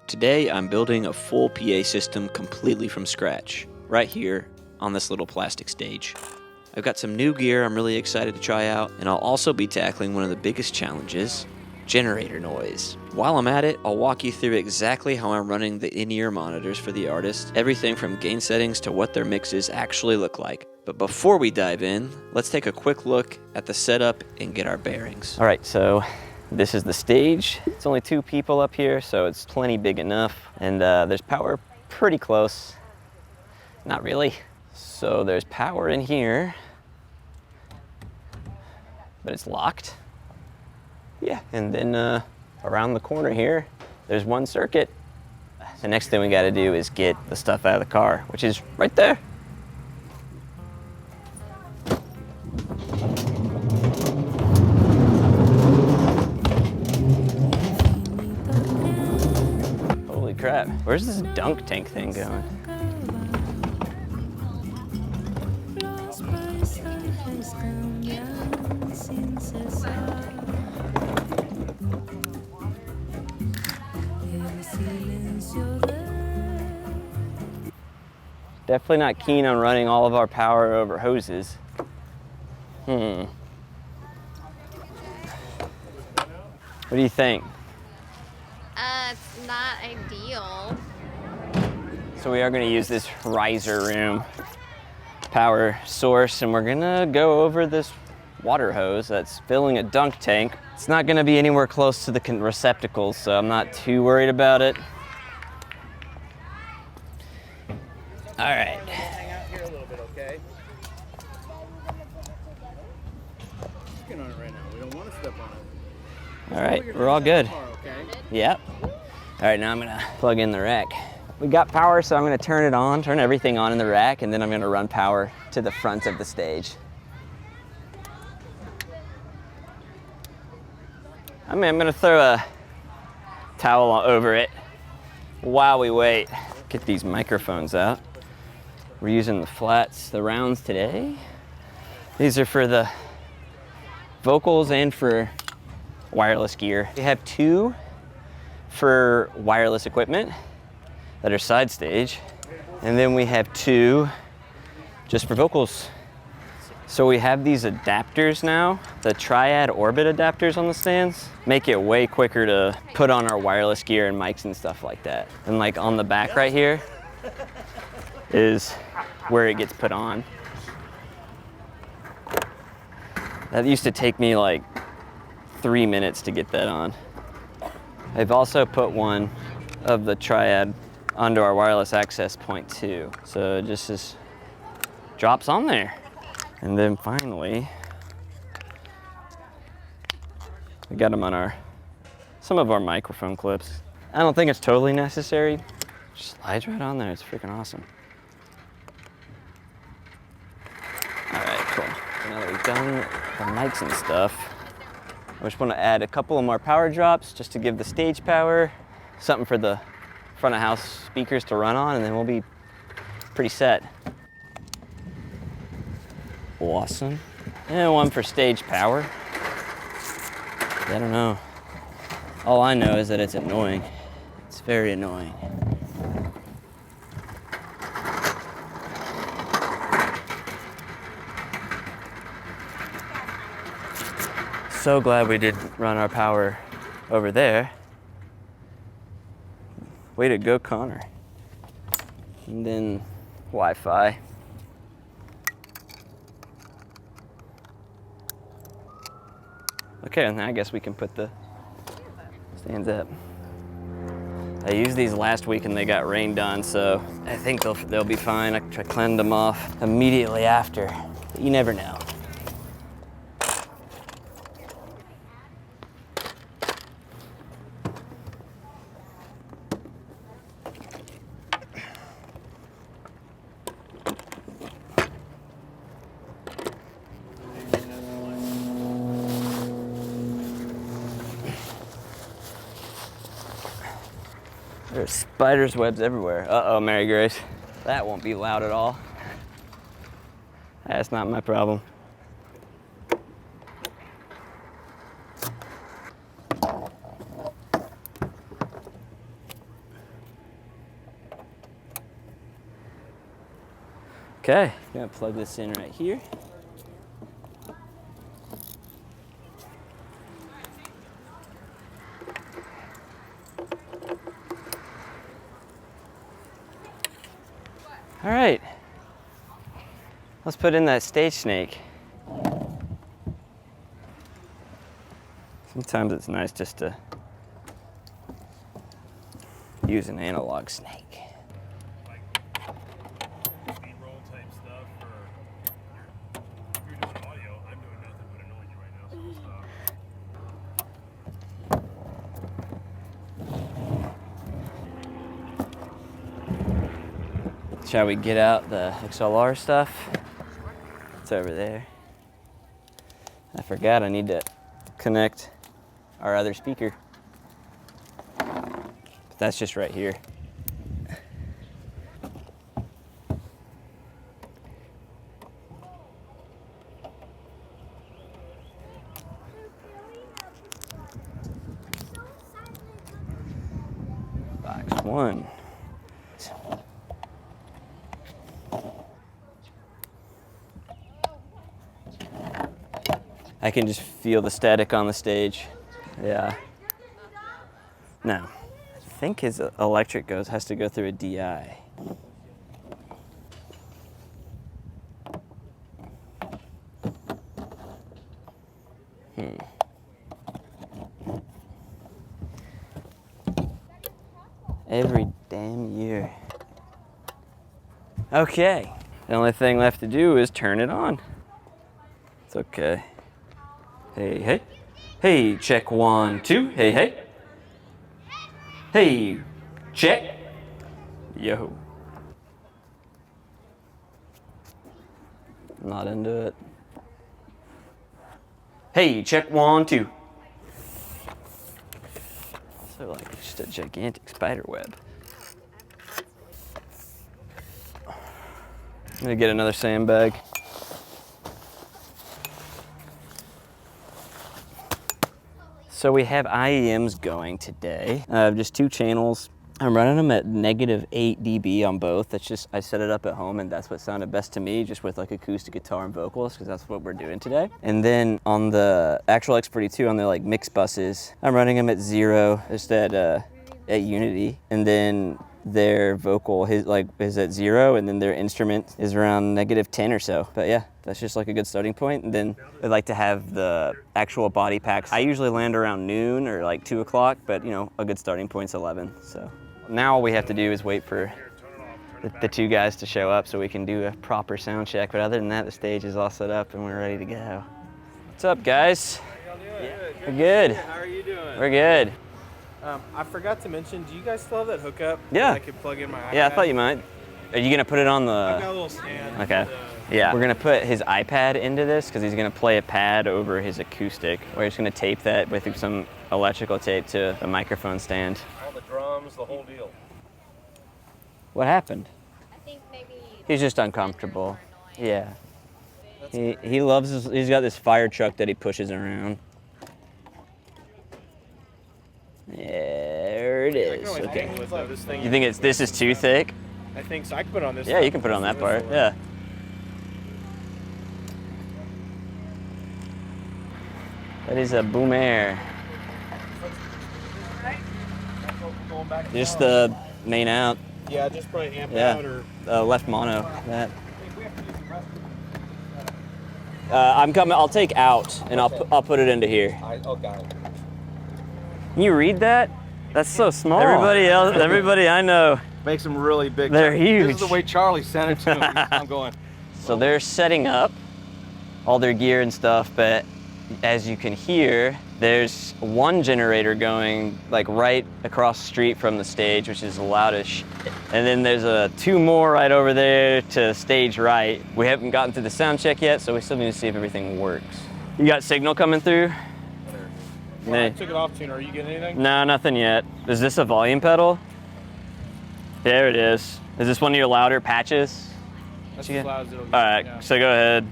Today I'm building a full PA system completely from scratch, right here on this little plastic stage. I've got some new gear I'm really excited to try out, and I'll also be tackling one of the biggest challenges, generator noise. While I'm at it, I'll walk you through exactly how I'm running the in-ear monitors for the artist, everything from gain settings to what their mixes actually look like. But before we dive in, let's take a quick look at the setup and get our bearings. All right, so this is the stage. It's only 2 people up here, so it's plenty big enough. And there's power pretty close. Not really. So there's power in here, but it's locked. Yeah, and then around the corner here, there's one circuit. The next thing we gotta do is get the stuff out of the car, which is right there. Holy crap, where's this dunk tank thing going? Definitely not keen on running all of our power over hoses. What do you think? It's not ideal. So we are going to use this riser room power source, and we're going to go over this water hose that's filling a dunk tank. It's not going to be anywhere close to the receptacles, so I'm not too worried about it. All right. Hang out here a little bit, okay? Working on it right now. We don't want to step on it. All right, we're all good. Car, okay? Yep. All right, now I'm gonna plug in the rack. We got power, so I'm gonna turn it on, turn everything on in the rack, and then I'm gonna run power to the front of the stage. I'm gonna throw a towel over it while we wait. Get these microphones out. We're using the flats, the rounds today. These are for the vocals and for wireless gear. We have 2 for wireless equipment that are side stage, and then we have 2 just for vocals. So we have these adapters now, the Triad Orbit adapters on the stands, make it way quicker to put on our wireless gear and mics and stuff like that. And like on the back right here is where it gets put on. That used to take me like 3 minutes to get that on. I've also put one of the Triad onto our wireless access point too. So it just drops on there. And then finally, we got them on some of our microphone clips. I don't think it's totally necessary. Just slides right on there, it's freaking awesome. All right, cool. So now that we've done the mics and stuff, I just want to add a couple of more power drops just to give the stage power, something for the front of house speakers to run on, and then we'll be pretty set. Awesome. And one for stage power. I don't know. All I know is that it's annoying. It's very annoying. So glad we did run our power over there. Way to go, Connor. And then Wi-Fi. Okay, and I guess we can put the stands up. I used these last week and they got rained on, so I think they'll be fine. I cleaned them off immediately after. But you never know. There's spiders' webs everywhere. Uh-oh, Mary Grace. That won't be loud at all. That's not my problem. Okay, I'm gonna plug this in right here. All right, let's put in that stage snake. Sometimes it's nice just to use an analog snake. B-roll type stuff, or if you're just audio, I'm doing nothing but annoying you right now, so we'll stop. Shall we get out the XLR stuff? It's over there. I forgot I need to connect our other speaker. But that's just right here. Box 1. I can just feel the static on the stage. Yeah. Now, I think his electric has to go through a DI. Every damn year. Okay. The only thing left to do is turn it on. It's okay. Hey, hey. Hey, check 1, 2. Hey, hey. Hey, check. Yo. Not into it. Hey, check 1, 2. So like just a gigantic spider web. I'm gonna get another sandbag. So we have IEMs going today. Just 2 channels. I'm running them at -8 dB on both. That's just, I set it up at home and that's what sounded best to me, just with like acoustic guitar and vocals, because that's what we're doing today. And then on the actual X42, on the like mix buses, I'm running them at 0, just at Unity. And then their vocal is at 0, and then their instrument is around -10 or so. But yeah, that's just like a good starting point. And then I like to have the actual body packs. I usually land around noon or like 2 o'clock, but you know, a good starting point's 11. So now all we have to do is wait for the 2 guys to show up so we can do a proper sound check. But other than that, the stage is all set up and we're ready to go. What's up, guys? How y'all doing? Yeah. We're good. How are you doing? We're good. I forgot to mention, do you guys still have that hookup? Yeah. That I could plug in my iPad? Yeah, I thought you might. Are you gonna put it on the? I've got a little stand. Okay. Yeah. We're gonna put his iPad into this because he's gonna play a pad over his acoustic. We're just gonna tape that with some electrical tape to the microphone stand. All the drums, the whole deal. What happened? I think maybe He's just uncomfortable. Yeah. He loves he's got this fire truck that he pushes around. There it is. Okay. You think this is too thick? I think so. I can put it on this. Yeah, you can put it on that part. Yeah. That is a boom air. Just the main out. Yeah, just probably amp Yeah. out or. Left mono. That. I'm coming. I'll take out and I'll put it into here. Oh, got it. Can you read that? That's so small. Everybody I know. Makes them really big. They're huge. This is the way Charlie sent it to me. I'm going. So they're setting up all their gear and stuff, but as you can hear, there's one generator going like right across the street from the stage, which is loud as shit. And then there's 2 more right over there to stage right. We haven't gotten to the sound check yet, so we still need to see if everything works. You got signal coming through? Well, I took it off tuner. Are you getting anything? No, nothing yet. Is this a volume pedal? There it is. Is this one of your louder patches? That's as loud as it'll get. All right, Yeah. so go ahead.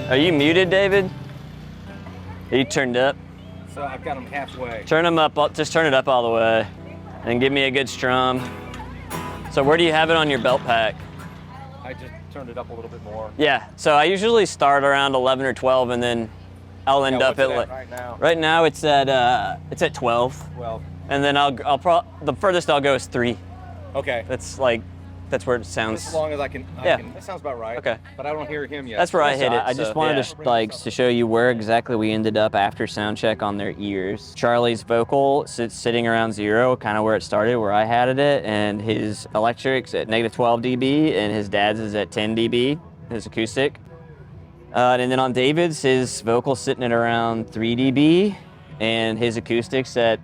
Are you muted, David? Are you turned up? So I've got them halfway. Turn them up, just turn it up all the way. And give me a good strum. So where do you have it on your belt pack? I just turned it up a little bit more. Yeah, so I usually start around 11 or 12 and then I'll end up at like, right now. right now it's at 12. Well, And then the furthest I'll go is 3. okay. That's where it sounds. As long as I can. Yeah. That sounds about right. Okay. But I don't hear him yet. That's where I hit it. I just wanted to show you where exactly we ended up after sound check on their ears. Charlie's vocal sits sitting around 0, kind of where it started, where I had it, and his electric's at -12 dB, and his dad's is at 10 dB, his acoustic. And then on David's, his vocal's sitting at around 3 dB, and his acoustic's at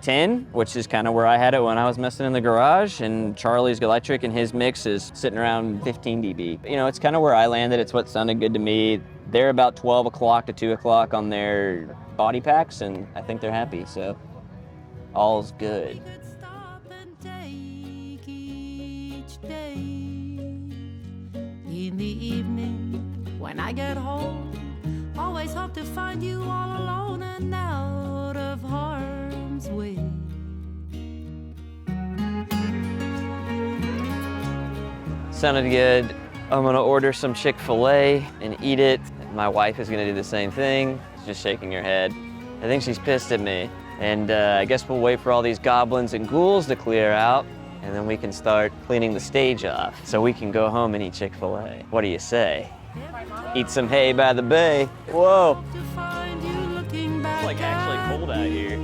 10, which is kind of where I had it when I was messing in the garage, and Charlie's electric and his mix is sitting around 15 dB. You know, it's kind of where I landed. It's what sounded good to me. They're about 12 o'clock to 2 o'clock on their body packs, and I think they're happy, so all's good. In the evening, when I get home, always hope to find you all alone and out of harm's way. Sounded good. I'm gonna order some Chick-fil-A and eat it. My wife is gonna do the same thing. She's just shaking her head. I think she's pissed at me. And I guess we'll wait for all these goblins and ghouls to clear out, and then we can start cleaning the stage off so we can go home and eat Chick-fil-A. What do you say? Eat some hay by the bay. Whoa. It's like actually cold out here.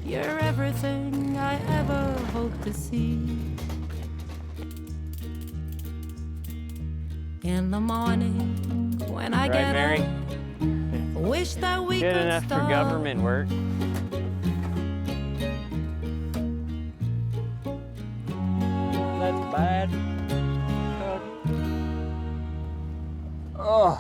You're everything I ever hoped to see. In the morning, when I Right, get Mary? up, wish that we Good could enough for stop. government work. That's bad. Oh.